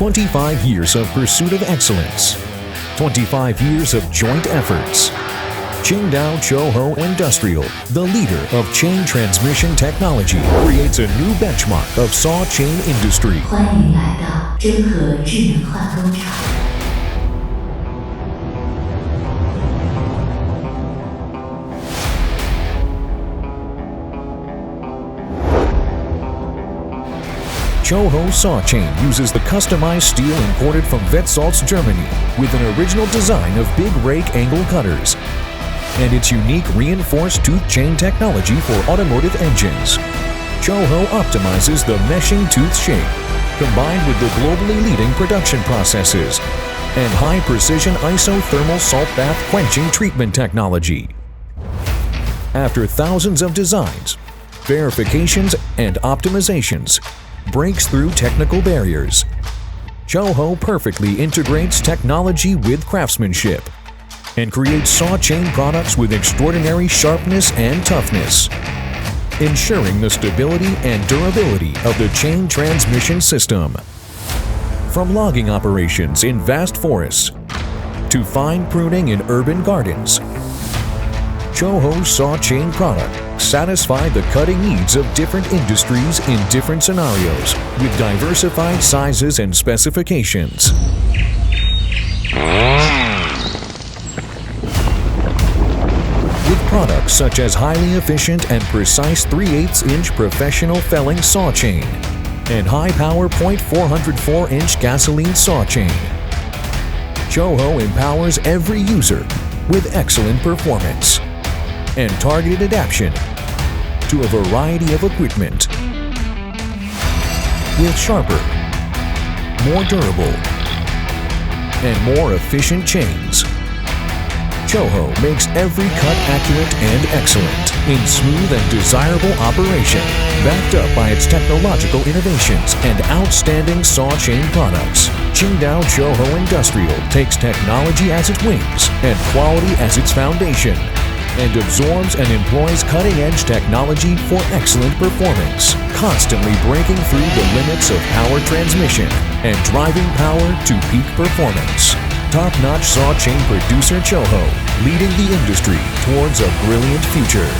25 years of pursuit of excellence. 25 years of joint efforts. Qingdao CHOHO Industrial, the leader of chain transmission technology, creates a new benchmark of saw chain industry. 欢迎来到真和智能化工厂。CHOHO Saw Chain uses the customized steel imported from Wetzsalz, Germany, with an original design of big rake angle cutters and its unique reinforced tooth chain technology for automotive engines. CHOHO optimizes the meshing tooth shape, combined with the globally leading production processes and high-precision isothermal salt bath quenching treatment technology. After thousands of designs, verifications, and optimizations, breaks through technical barriers, CHOHO perfectly integrates technology with craftsmanship and creates saw chain products with extraordinary sharpness and toughness, ensuring the stability and durability of the chain transmission system. From logging operations in vast forests to fine pruning in urban gardens, CHOHO saw chain products satisfy the cutting needs of different industries in different scenarios with diversified sizes and specifications. With products such as highly efficient and precise 3/8-inch professional felling saw chain and high-power .404-inch gasoline saw chain, CHOHO empowers every user with excellent performance and targeted adaptation to a variety of equipment. With sharper, more durable, and more efficient chains, CHOHO makes every cut accurate and excellent in smooth and desirable operation, backed up by its technological innovations and outstanding saw chain products. Qingdao CHOHO Industrial takes technology as its wings and quality as its foundation, and absorbs and employs cutting-edge technology for excellent performance, constantly breaking through the limits of power transmission and driving power to peak performance. Top-notch saw chain producer CHOHO, leading the industry towards a brilliant future.